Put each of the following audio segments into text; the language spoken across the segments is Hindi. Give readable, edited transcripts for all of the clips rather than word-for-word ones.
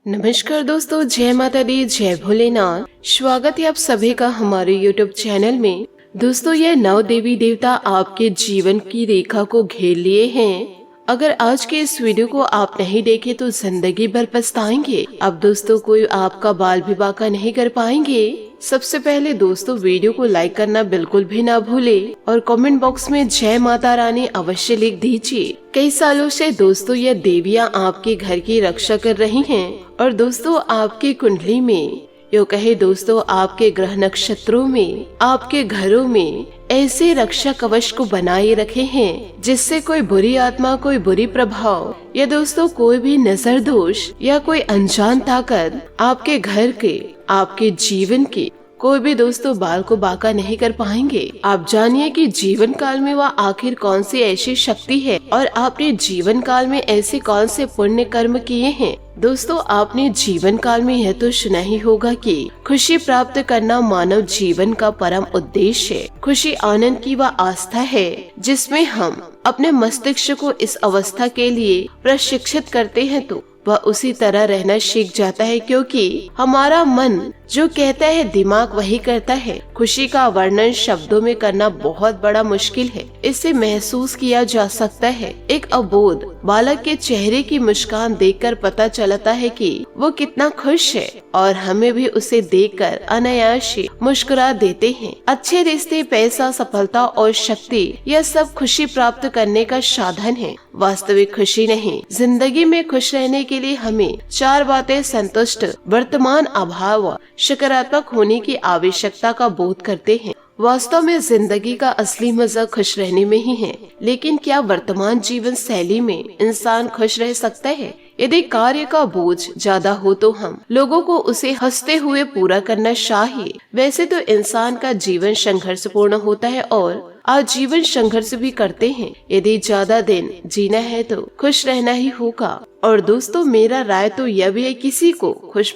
नमस्कार दोस्तों, जय माता दी, जय भोलेनाथ। स्वागत है आप सभी का हमारे YouTube चैनल में। दोस्तों, यह 9 देवी देवता आपके जीवन की रेखा को घेर लिए हैं। अगर आज के इस वीडियो को आप नहीं देखे तो जिंदगी भर पछताएंगे। अब दोस्तों, कोई आपका बाल विवाह का नहीं कर पाएंगे। सबसे पहले दोस्तों, वीडियो को लाइक करना बिल्कुल भी ना भूले और कमेंट बॉक्स में जय माता रानी अवश्य लिख दीजिए। कई सालों से दोस्तों यह देवियां आपके घर की रक्षा कर रही हैं और दोस्तों आपकी कुंडली में, यो कहे दोस्तों आपके ग्रह नक्षत्रों में, आपके घरों में ऐसे रक्षा कवच को बनाए रखे हैं जिससे कोई बुरी आत्मा, कोई बुरी प्रभाव या दोस्तों कोई भी नजर दोष या कोई अनजान ताकत आपके घर के, आपके जीवन के कोई भी दोस्तों बाल को बांका नहीं कर पाएंगे। आप जानिए कि जीवन काल में वह आखिर कौन सी ऐसी शक्ति है और आपने जीवन काल में ऐसे कौन से पुण्य कर्म किए हैं। दोस्तों, आपने जीवन काल में यह तो सुना ही होगा कि खुशी प्राप्त करना मानव जीवन का परम उद्देश्य है। खुशी आनंद की वह आस्था है जिसमें हम अपने मस्तिष्क को इस अवस्था के लिए प्रशिक्षित करते हैं तो वह उसी तरह रहना सीख जाता है, क्योंकि हमारा मन जो कहता है दिमाग वही करता है। खुशी का वर्णन शब्दों में करना बहुत बड़ा मुश्किल है, इसे महसूस किया जा सकता है। एक अबोध बालक के चेहरे की मुस्कान देखकर पता चलता है कि वो कितना खुश है और हमें भी उसे देखकर अनायास ही मुस्कुरा देते हैं। अच्छे रिश्ते, पैसा, सफलता और शक्ति यह सब खुशी प्राप्त करने का साधन है, वास्तविक खुशी नहीं। जिंदगी में खुश रहने के लिए हमें 4 बातें संतुष्ट, वर्तमान, अभाव, सकारात्मक होने की आवश्यकता का बोध करते हैं। वास्तव में जिंदगी का असली मजा खुश रहने में ही है। लेकिन क्या वर्तमान जीवन शैली में इंसान खुश रह सकता है? यदि कार्य का बोझ ज्यादा हो तो हम लोगों को उसे हंसते हुए पूरा करना चाहिए। वैसे तो इंसान का जीवन संघर्षपूर्ण होता है और आजीवन संघर्ष भी करते हैं। यदि ज्यादा दिन जीना है तो खुश रहना ही होगा। और दोस्तों, मेरा राय तो यह भी है, किसी को खुशी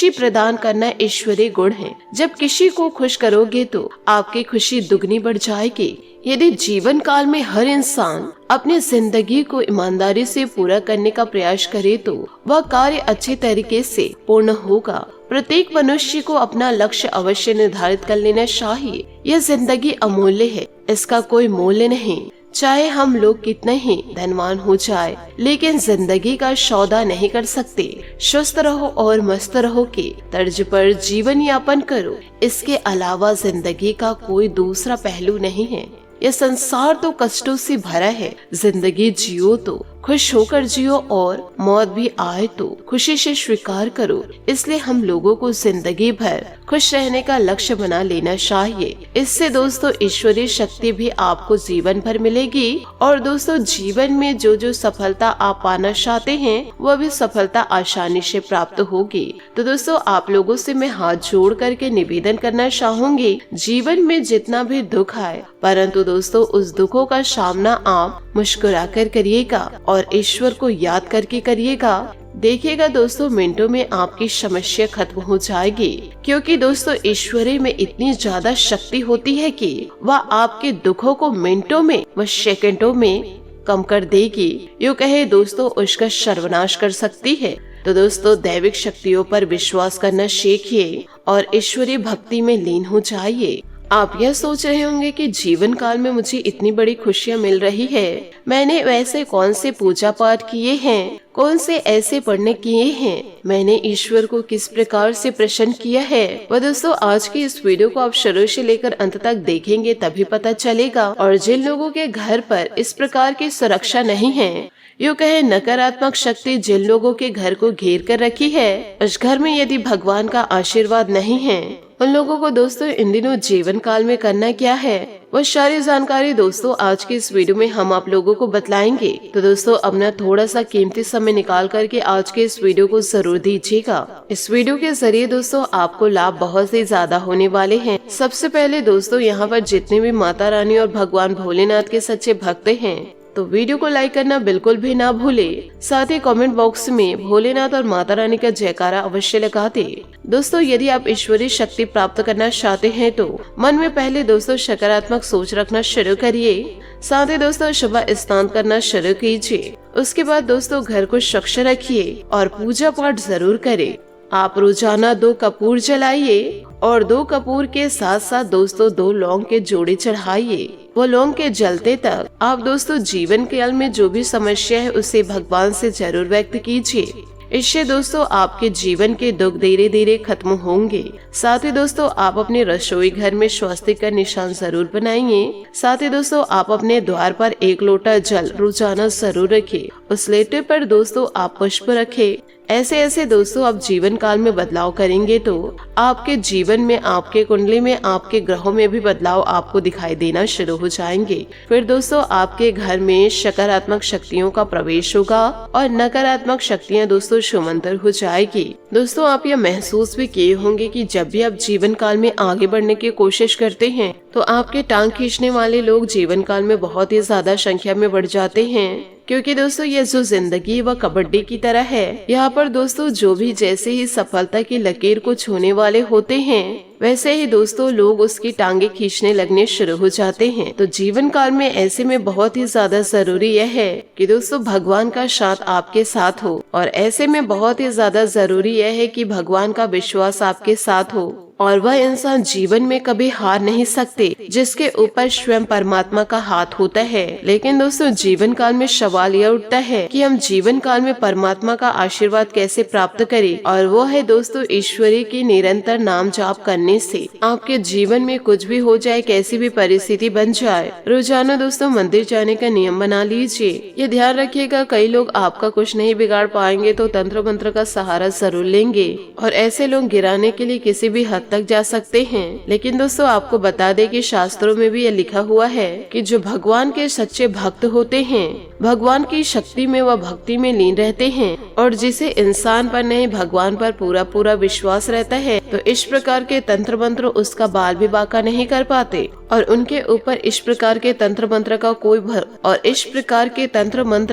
प्रदान करना ईश्वरीय गुण है। जब किसी को खुश करोगे तो आपकी खुशी दुगनी बढ़ जाएगी। यदि जीवन काल में हर इंसान अपनी जिंदगी को ईमानदारी से पूरा करने का प्रयास करे तो वह कार्य अच्छे तरीके से पूर्ण होगा। प्रत्येक मनुष्य को अपना लक्ष्य अवश्य निर्धारित कर लेना चाहिए। यह जिंदगी अमूल्य है, इसका कोई मूल्य नहीं। चाहे हम लोग कितने ही धनवान हो जाए, लेकिन जिंदगी का सौदा नहीं कर सकते। स्वस्थ रहो और मस्त रहो के तर्ज पर जीवन यापन करो। इसके अलावा जिंदगी का कोई दूसरा पहलू नहीं है। यह संसार तो कष्टों से भरा है। जिंदगी जियो तो खुश होकर जियो और मौत भी आए तो खुशी से स्वीकार करो। इसलिए हम लोगों को जिंदगी भर खुश रहने का लक्ष्य बना लेना चाहिए। इससे दोस्तों ईश्वरीय शक्ति भी आपको जीवन भर मिलेगी और दोस्तों जीवन में जो जो सफलता आप पाना चाहते हैं वह भी सफलता आसानी से प्राप्त होगी। तो दोस्तों, आप लोगों से मैं हाथ जोड़ करके निवेदन करना चाहूंगी, जीवन में जितना भी दुख आए, परंतु दोस्तों उस दुखों का सामना आप मुस्कुरा कर करिएगा और ईश्वर को याद करके करिएगा। देखिएगा दोस्तों, मिनटों में आपकी समस्या खत्म हो जाएगी, क्योंकि दोस्तों ईश्वरी में इतनी ज्यादा शक्ति होती है कि वह आपके दुखों को मिनटों में व सेकंडों में कम कर देगी। यूँ कहे दोस्तों, उसका सर्वनाश कर सकती है। तो दोस्तों, दैविक शक्तियों पर विश्वास करना सीखिए और ईश्वरीय भक्ति में लीन हो जाइए। आप यह सोच रहे होंगे कि जीवन काल में मुझे इतनी बड़ी खुशियाँ मिल रही है, मैंने वैसे कौन से पूजा पाठ किए हैं, कौन से ऐसे पढ़ने किए हैं, मैंने ईश्वर को किस प्रकार से प्रसन्न किया है। वह दोस्तों, आज की इस वीडियो को आप शुरू से लेकर अंत तक देखेंगे तभी पता चलेगा। और जिन लोगों के घर पर इस प्रकार की सुरक्षा नहीं है, यूँ कहे नकारात्मक शक्ति जिन लोगों के घर को घेर कर रखी है, उस घर में यदि भगवान का आशीर्वाद नहीं है, उन लोगों को दोस्तों इन दिनों जीवन काल में करना क्या है, वह सारी जानकारी दोस्तों आज की इस वीडियो में हम आप लोगों को बतलाएंगे। तो दोस्तों, अपना थोड़ा सा कीमती समय निकाल करके आज के इस वीडियो को जरूर दीजिएगा। इस वीडियो के जरिए दोस्तों आपको लाभ बहुत ही ज्यादा होने वाले हैं। सबसे पहले दोस्तों, यहाँ पर जितने भी माता रानी और भगवान भोलेनाथ के सच्चे भक्त हैं, तो वीडियो को लाइक करना बिल्कुल भी ना भूले। साथ ही कमेंट बॉक्स में भोलेनाथ और माता रानी का जयकारा अवश्य लगा दे। दोस्तों, यदि आप ईश्वरीय शक्ति प्राप्त करना चाहते हैं तो मन में पहले दोस्तों सकारात्मक सोच रखना शुरू करिए। साथ ही दोस्तों सुबह स्नान करना शुरू कीजिए। उसके बाद दोस्तों घर को स्वच्छ रखिए और पूजा पाठ जरूर करें। आप रोजाना 2 कपूर जलाइए और 2 कपूर के साथ साथ दोस्तों 2 लौंग के जोड़े चढ़ाइए। वो लौंग के जलते तक आप दोस्तों जीवन काल में जो भी समस्या है उसे भगवान से जरूर व्यक्त कीजिए। इससे दोस्तों आपके जीवन के दुख धीरे धीरे खत्म होंगे। साथ ही दोस्तों आप अपने रसोई घर में स्वस्तिक का निशान जरूर बनाइए। साथ ही दोस्तों आप अपने द्वार पर 1 लोटा जल रोजाना जरूर रखें। उस लेटे पर दोस्तों आप पुष्प रखें। ऐसे दोस्तों आप जीवन काल में बदलाव करेंगे तो आपके जीवन में, आपके कुंडली में, आपके ग्रहों में भी बदलाव आपको दिखाई देना शुरू हो जाएंगे। फिर दोस्तों आपके घर में सकारात्मक शक्तियों का प्रवेश होगा और नकारात्मक शक्तियां दोस्तों शुमंतर हो जाएगी। दोस्तों आप यह महसूस भी किए होंगे कि जब भी आप जीवन काल में आगे बढ़ने की कोशिश करते हैं तो आपके टांग खींचने वाले लोग जीवन काल में बहुत ही ज्यादा संख्या में बढ़ जाते हैं। क्योंकि दोस्तों ये जो जिंदगी वह कबड्डी की तरह है। यहाँ पर दोस्तों जो भी जैसे ही सफलता की लकीर को छूने वाले होते हैं वैसे ही दोस्तों लोग उसकी टांगे खींचने लगने शुरू हो जाते हैं। तो जीवन काल में ऐसे में बहुत ही ज्यादा जरूरी यह है कि दोस्तों भगवान का साथ आपके साथ हो। और ऐसे में बहुत ही ज्यादा जरूरी यह है कि भगवान का विश्वास आपके साथ हो और वह इंसान जीवन में कभी हार नहीं सकते जिसके ऊपर स्वयं परमात्मा का हाथ होता है। लेकिन दोस्तों जीवन काल में सवाल यह उठता है कि हम जीवन काल में परमात्मा का आशीर्वाद कैसे प्राप्त करें, और वो है दोस्तों ईश्वरी की निरंतर नाम जाप करने से। आपके जीवन में कुछ भी हो जाए, कैसी भी परिस्थिति बन जाए, रोजाना दोस्तों मंदिर जाने का नियम बना लीजिए। ये ध्यान रखिएगा कई लोग आपका कुछ नहीं बिगाड़ पाएंगे तो तंत्र मंत्र का सहारा जरूर लेंगे और ऐसे लोग गिराने के लिए किसी भी हद तक जा सकते हैं। लेकिन दोस्तों आपको बता दें कि शास्त्रों में भी यह लिखा हुआ है कि जो भगवान के सच्चे भक्त होते हैं भगवान की शक्ति में वह भक्ति में लीन रहते हैं, और जिसे इंसान पर नहीं भगवान पर पूरा पूरा विश्वास रहता है तो इस प्रकार के तंत्र मंत्र उसका बाल भी बांका नहीं कर पाते और उनके ऊपर इस प्रकार के तंत्र मंत्र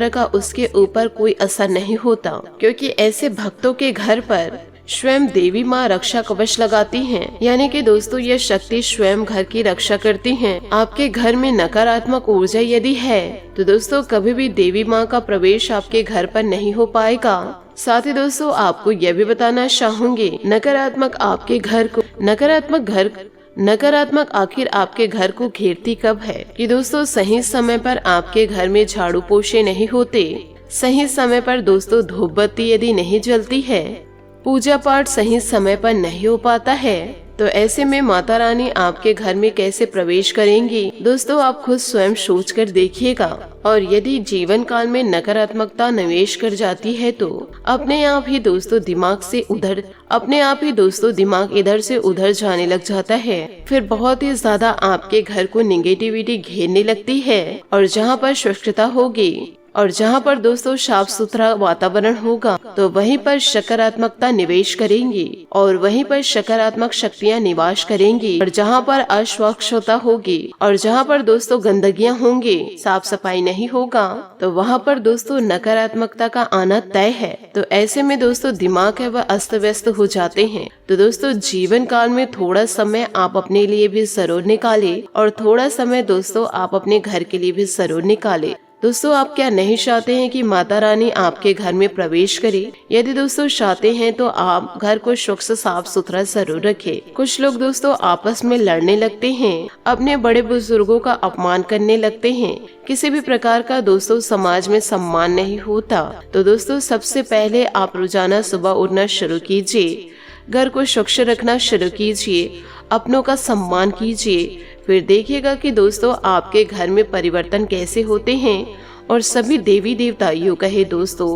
का उसके ऊपर कोई असर नहीं होता। क्योंकि ऐसे भक्तों के घर पर स्वयं देवी माँ रक्षा कवच लगाती हैं। यानी कि दोस्तों यह शक्ति स्वयं घर की रक्षा करती हैं। आपके घर में नकारात्मक ऊर्जा यदि है तो दोस्तों कभी भी देवी माँ का प्रवेश आपके घर पर नहीं हो पाएगा। साथ ही दोस्तों आपको यह भी बताना चाहूंगी नकारात्मक आखिर आपके घर को घेरती कब है कि दोस्तों सही समय पर आपके घर में झाड़ू पोछे नहीं होते, सही समय पर दोस्तों धूप बत्ती यदि नहीं जलती है, पूजा पाठ सही समय पर नहीं हो पाता है, तो ऐसे में माता रानी आपके घर में कैसे प्रवेश करेंगी दोस्तों आप खुद स्वयं सोच कर देखिएगा। और यदि जीवन काल में नकारात्मकता निवेश कर जाती है तो अपने आप ही दोस्तों दिमाग इधर से उधर जाने लग जाता है। फिर बहुत ही ज्यादा आपके घर को निगेटिविटी घेरने लगती है, और जहाँ पर स्वच्छता होगी और जहाँ पर दोस्तों साफ सुथरा वातावरण होगा तो वहीं पर सकारात्मकता निवेश करेंगी और वहीं पर सकारात्मक शक्तियाँ निवास करेंगी। और जहाँ पर अस्वच्छता होगी और जहाँ पर दोस्तों गंदगियाँ होंगी, साफ सफाई नहीं होगा, तो वहाँ पर दोस्तों नकारात्मकता का आना तय है। तो ऐसे में दोस्तों दिमाग है वह अस्त व्यस्त हो जाते हैं। तो दोस्तों जीवन काल में थोड़ा समय आप अपने लिए भी जरूर निकाले और थोड़ा समय दोस्तों आप अपने घर के लिए भी जरूर निकाले। दोस्तों आप क्या नहीं चाहते हैं कि माता रानी आपके घर में प्रवेश करे? यदि दोस्तों चाहते हैं तो आप घर को स्वच्छ साफ सुथरा जरूर रखें। कुछ लोग दोस्तों आपस में लड़ने लगते हैं, अपने बड़े बुजुर्गों का अपमान करने लगते हैं, किसी भी प्रकार का दोस्तों समाज में सम्मान नहीं होता। तो दोस्तों सबसे पहले आप रोजाना सुबह उठना शुरू कीजिए, घर को स्वच्छ रखना शुरू कीजिए, अपनों का सम्मान कीजिए। फिर देखिएगा कि दोस्तों आपके घर में परिवर्तन कैसे होते हैं। और सभी देवी देवता, यूँ कहे दोस्तों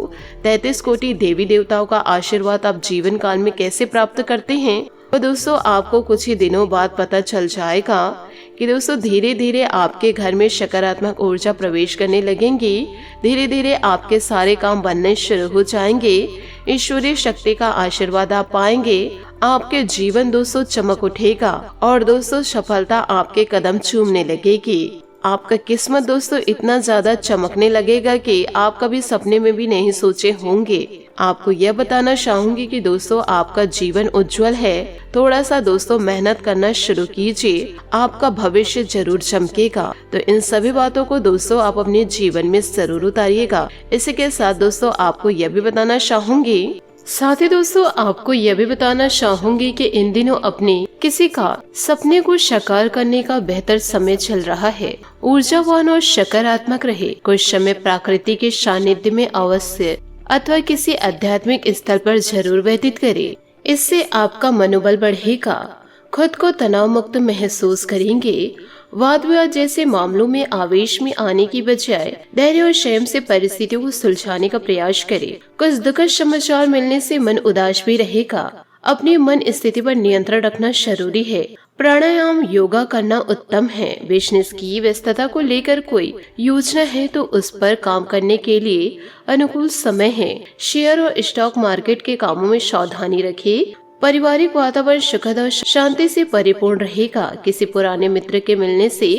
33 कोटि देवी देवताओं का आशीर्वाद आप जीवन काल में कैसे प्राप्त करते हैं, तो दोस्तों आपको कुछ ही दिनों बाद पता चल जाएगा कि दोस्तों धीरे धीरे आपके घर में सकारात्मक ऊर्जा प्रवेश करने लगेंगी। धीरे धीरे आपके सारे काम बनने शुरू हो जाएंगे, ईश्वरीय शक्ति का आशीर्वाद आप पाएंगे, आपके जीवन दोस्तों चमक उठेगा और दोस्तों सफलता आपके कदम चूमने लगेगी। आपका किस्मत दोस्तों इतना ज्यादा चमकने लगेगा कि आप कभी सपने में भी नहीं सोचे होंगे। आपको यह बताना चाहूंगी कि दोस्तों आपका जीवन उज्जवल है। थोड़ा सा दोस्तों मेहनत करना शुरू कीजिए, आपका भविष्य जरूर चमकेगा। तो इन सभी बातों को दोस्तों आप अपने जीवन में जरूर उतारिएगा। इसी के साथ दोस्तों आपको यह भी बताना चाहूंगी, साथ ही दोस्तों आपको यह भी बताना चाहूंगी कि इन दिनों अपने किसी का सपने को साकार करने का बेहतर समय चल रहा है। ऊर्जावान और सकारात्मक रहे। कुछ समय प्रकृति के सानिध्य में अवश्य अथवा किसी आध्यात्मिक स्थल पर जरूर व्यतीत करें। इससे आपका मनोबल बढ़ेगा, खुद को तनाव मुक्त महसूस करेंगे। वाद विवाद जैसे मामलों में आवेश में आने की बजाय धैर्य और संयम से परिस्थितियों को सुलझाने का प्रयास करें। कुछ दुखद समाचार मिलने से मन उदास भी रहेगा। अपनी मन स्थिति पर नियंत्रण रखना जरूरी है। प्राणायाम योगा करना उत्तम है। बिजनेस की व्यस्तता को लेकर कोई योजना है तो उस पर काम करने के लिए अनुकूल समय है। शेयर और स्टॉक मार्केट के कामों में सावधानी रखें। पारिवारिक वातावरण सुखद और शांति से परिपूर्ण रहेगा। किसी पुराने मित्र के मिलने से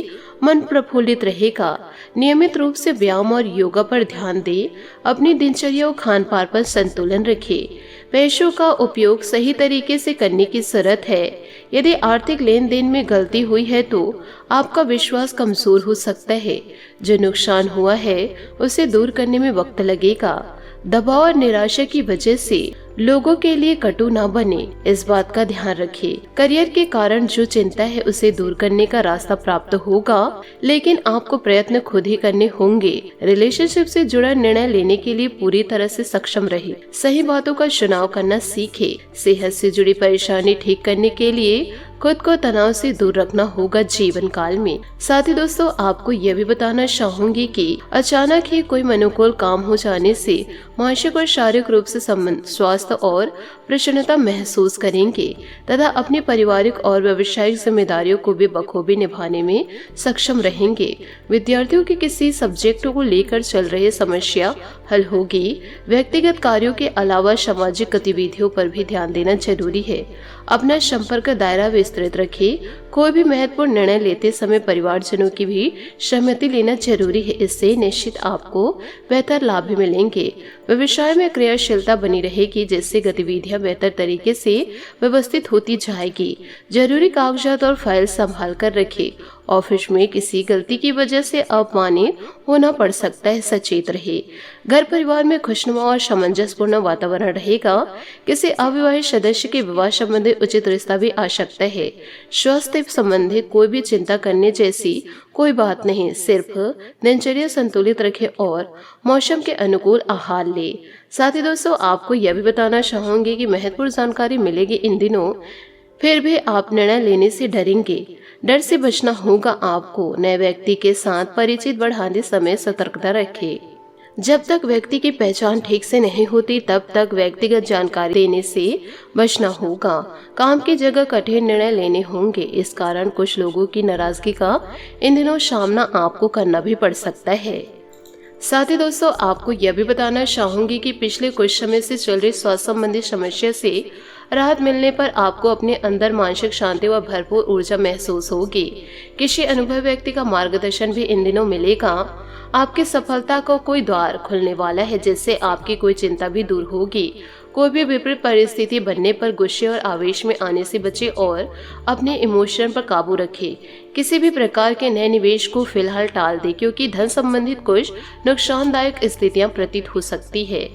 मन प्रफुल्लित रहेगा। नियमित रूप से व्यायाम और योगा पर ध्यान दें। अपनी दिनचर्या और खान पान पर संतुलन रखें। पैसों का उपयोग सही तरीके से करने की जरूरत है। यदि आर्थिक लेन देन में गलती हुई है तो आपका विश्वास कमजोर हो सकता है। जो नुकसान हुआ है उसे दूर करने में वक्त लगेगा। दबाव और निराशा की वजह से लोगों के लिए कटु न बने, इस बात का ध्यान रखें। करियर के कारण जो चिंता है उसे दूर करने का रास्ता प्राप्त होगा, लेकिन आपको प्रयत्न खुद ही करने होंगे। रिलेशनशिप से जुड़ा निर्णय लेने के लिए पूरी तरह से सक्षम रहे। सही बातों का चुनाव करना सीखे। सेहत से जुड़ी परेशानी ठीक करने के लिए खुद को तनाव से दूर रखना होगा जीवन काल में। साथ ही दोस्तों आपको यह भी बताना चाहूंगी कि अचानक ही कोई अनुकूल काम हो जाने से मानसिक और शारीरिक रूप से स्वास्थ्य और प्रसन्नता महसूस करेंगे तथा अपनी पारिवारिक और व्यवसायिक जिम्मेदारियों को भी बखूबी निभाने में सक्षम रहेंगे। विद्यार्थियों के किसी सब्जेक्ट को लेकर चल रही समस्या हल होगी। व्यक्तिगत कार्यों के अलावा सामाजिक गतिविधियों पर भी ध्यान देना जरूरी है। अपना संपर्क दायरा विस्तृत रखें। कोई भी महत्वपूर्ण निर्णय लेते समय परिवारजनों की भी सहमति लेना जरूरी है। इससे निश्चित आपको बेहतर लाभ भी मिलेंगे। व्यवसाय में क्रियाशीलता बनी रहेगी, जिससे गतिविधियां बेहतर तरीके से व्यवस्थित होती जाएगी। जरूरी कागजात और फाइल संभाल कर रखें। ऑफिस में किसी गलती की वजह से अपमानित होना पड़ सकता है, सचेत रहे। घर परिवार में खुशनुमा और सामंजस्यपूर्ण वातावरण रहेगा। किसी अविवाहित सदस्य के विवाह संबंधी उचित रिश्ता भी आ सकता है। स्वास्थ्य संबंधित कोई भी चिंता करने जैसी कोई बात नहीं, सिर्फ दिनचर्या संतुलित रखें और मौसम के अनुकूल आहार ले। साथ ही दोस्तों आपको यह भी बताना चाहूंगी कि महत्वपूर्ण जानकारी मिलेगी इन दिनों, फिर भी आप निर्णय लेने से डरेंगे। डर से बचना होगा आपको। नए व्यक्ति के साथ परिचित बढ़ाने समय सतर्कता रखें। जब तक व्यक्ति की पहचान ठीक से नहीं होती तब तक व्यक्तिगत जानकारी देने से बचना होगा। काम की जगह कठिन निर्णय लेने होंगे, इस कारण कुछ लोगों की नाराजगी का इन दिनों सामना आपको करना भी पड़ सकता है। साथ ही दोस्तों आपको यह भी बताना चाहूंगी कि पिछले कुछ समय से चल रही स्वास्थ्य संबंधी समस्या से राहत मिलने पर आपको अपने अंदर मानसिक शांति व भरपूर ऊर्जा महसूस होगी। किसी अनुभवी व्यक्ति का मार्गदर्शन भी इन दिनों मिलेगा। आपकी सफलता को कोई द्वार खुलने वाला है, जिससे आपकी कोई चिंता भी दूर होगी। कोई भी विपरीत परिस्थिति बनने पर गुस्से और आवेश में आने से बचे और अपने इमोशन पर काबू रखें। किसी भी प्रकार के नए निवेश को फिलहाल टाल दें, क्योंकि धन संबंधित कुछ नुकसानदायक स्थितियां प्रतीत हो सकती है।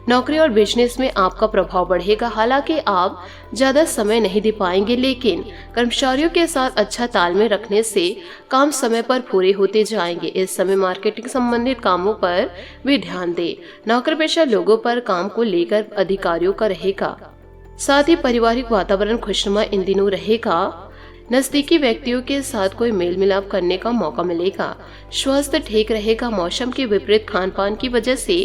नौकरी और बिजनेस में आपका प्रभाव बढ़ेगा। हालांकि आप ज्यादा समय नहीं दे पाएंगे, लेकिन कर्मचारियों के साथ अच्छा तालमेल रखने से काम समय पर पूरे होते जाएंगे। इस समय मार्केटिंग संबंधित कामों पर भी ध्यान दें। नौकरी पेशा लोगों पर काम को लेकर अधिकारियों का रहेगा। साथ ही पारिवारिक वातावरण खुशनुमा इन दिनों रहेगा। नजदीकी व्यक्तियों के साथ कोई मेल मिलाप करने का मौका मिलेगा। स्वास्थ्य ठीक रहेगा। मौसम के विपरीत खान पान की वजह से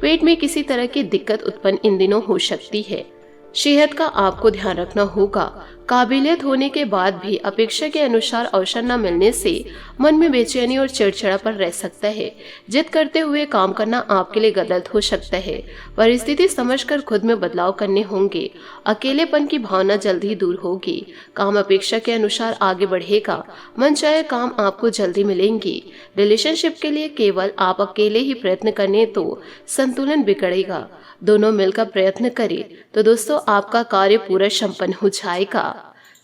पेट में किसी तरह की दिक्कत उत्पन्न इन दिनों हो सकती है। सेहत का आपको ध्यान रखना होगा। काबिलियत होने के बाद भी अपेक्षा के अनुसार अवसर न मिलने से मन में बेचैनी और चिड़चिड़ापन रह सकता है। जिद करते हुए काम करना आपके लिए गलत हो सकता है। परिस्थिति समझकर खुद में बदलाव करने होंगे। अकेलेपन की भावना जल्दी ही दूर होगी। काम अपेक्षा के अनुसार आगे बढ़ेगा। मनचाहे काम आपको जल्दी मिलेंगी। रिलेशनशिप के लिए केवल आप अकेले ही प्रयत्न करने तो संतुलन बिगड़ेगा। दोनों मिलकर प्रयत्न करें तो दोस्तों आपका कार्य पूरा संपन्न हो जाएगा।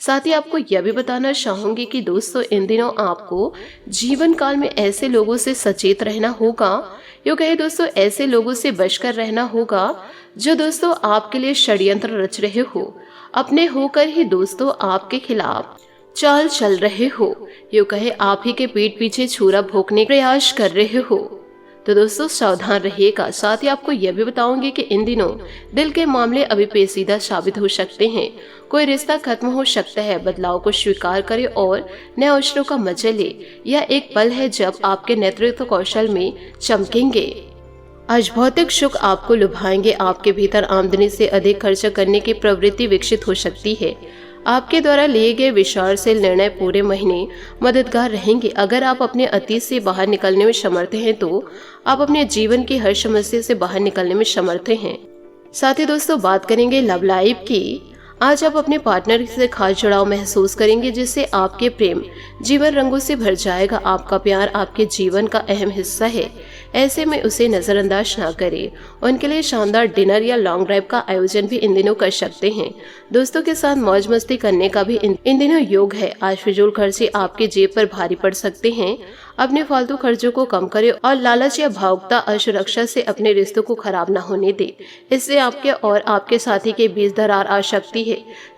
साथ ही आपको यह भी बताना चाहूंगी कि दोस्तों इन दिनों आपको जीवन काल में ऐसे लोगों से सचेत रहना होगा, यूँ कहे दोस्तों ऐसे लोगों से बचकर रहना होगा जो दोस्तों आपके लिए षड्यंत्र रच रहे हो, अपने होकर ही दोस्तों आपके खिलाफ चाल चल रहे हो, यूँ कहे आप ही के पीठ पीछे छुरा भोंकने का प्रयास कर रहे हो। तो दोस्तों सावधान रहिएगा। साथ ही आपको यह भी बताऊंगी कि इन दिनों दिल के मामले अभी पेचीदा साबित हो सकते हैं। कोई रिश्ता खत्म हो सकता है। बदलाव को स्वीकार करें और नए अवसरों का मजा ले। यह एक पल है जब आपके नेतृत्व कौशल में चमकेंगे। आज भौतिक सुख आपको लुभाएंगे। आपके भीतर आमदनी से अधिक खर्च करने की प्रवृत्ति विकसित हो सकती है। आपके द्वारा लिए गए विचारशील निर्णय पूरे महीने मददगार रहेंगे। अगर आप अपने अतीत से बाहर निकलने में समर्थ हैं तो आप अपने जीवन की हर समस्या से बाहर निकलने में समर्थ हैं। साथ ही दोस्तों बात करेंगे लव लाइफ की। आज आप अपने पार्टनर से खास जुड़ाव महसूस करेंगे जिससे आपके प्रेम जीवन रंगों से भर जाएगा। आपका प्यार आपके जीवन का अहम हिस्सा है, ऐसे में उसे नजरअंदाज ना करें। उनके लिए शानदार डिनर या लॉन्ग ड्राइव का आयोजन भी इन दिनों कर सकते हैं। दोस्तों के साथ मौज मस्ती करने का भी इन दिनों योग है। आज फिजूल खर्चे आपकी जेब पर भारी पड़ सकते हैं। अपने फालतू खर्चों को कम करें और लालच या भावुकता असुरक्षा से अपने रिश्तों को खराब न होने दें। इससे आपके और आपके साथी के बीच दरार आ सकती है।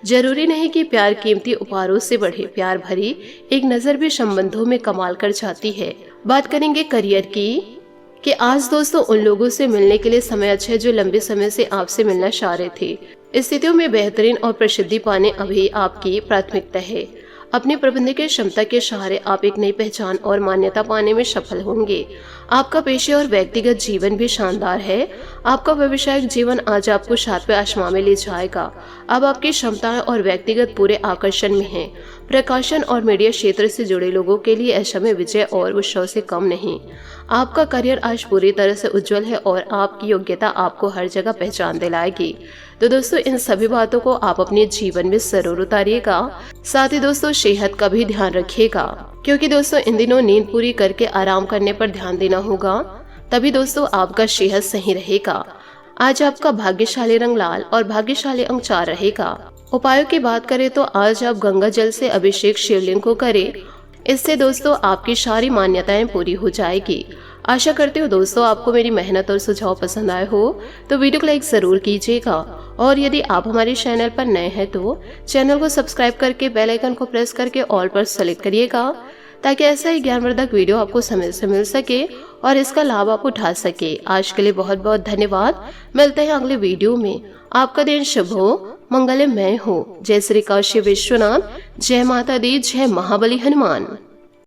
जरूरी नहीं कि प्यार कीमती उपहारों से बढ़े। प्यार भरी एक नजर भी संबंधों में कमाल कर जाती है। बात करेंगे करियर की कि आज दोस्तों उन लोगों से मिलने के लिए समय अच्छा है जो लंबे समय से आपसे मिलना चाह रहे थे। स्थितियों में बेहतरीन और प्रसिद्धि पाने अभी आपकी प्राथमिकता है। अपनी प्रबंधकीय क्षमता के सहारे आप एक नई पहचान और मान्यता पाने में सफल होंगे। आपका पेशे और व्यक्तिगत जीवन भी शानदार है। आपका व्यवसायिक जीवन आज आपको 7वें आसमान में ले जाएगा। अब आपकी क्षमताएं और व्यक्तिगत पूरे आकर्षण में हैं। प्रकाशन और मीडिया क्षेत्र से जुड़े लोगों के लिए ऐसा में विजय और उत्सव से कम नहीं। आपका करियर आज पूरी तरह से उज्जवल है और आपकी योग्यता आपको हर जगह पहचान दिलाएगी। तो दोस्तों इन सभी बातों को आप अपने जीवन में जरूर उतारिएगा। साथ ही दोस्तों सेहत का भी ध्यान रखिएगा, क्योंकि दोस्तों इन दिनों नींद पूरी करके आराम करने पर ध्यान देना होगा, तभी दोस्तों आपका सेहत सही रहेगा। आज आपका भाग्यशाली रंग लाल और भाग्यशाली अंक 4 रहेगा। उपायों की बात करें तो आज आप गंगा जल से अभिषेक शिवलिंग को करें। इससे दोस्तों आपकी सारी मान्यताएं पूरी हो जाएगी। आशा करती हूँ दोस्तों आपको मेरी मेहनत और सुझाव पसंद आए हो तो वीडियो को लाइक जरूर कीजिएगा। और यदि आप हमारे चैनल पर नए हैं तो चैनल को सब्सक्राइब करके बेल आइकन को प्रेस करके ऑल पर सेलेक्ट करिएगा, ताकि ऐसा ही ज्ञानवर्धक वीडियो आपको समय से मिल सके और इसका लाभ आप उठा सके। आज के लिए बहुत बहुत धन्यवाद। मिलते हैं अगले वीडियो में। आपका दिन शुभ हो, मंगलमय हो। जय श्री काशी विश्वनाथ, जय माता दी, जय महाबली हनुमान।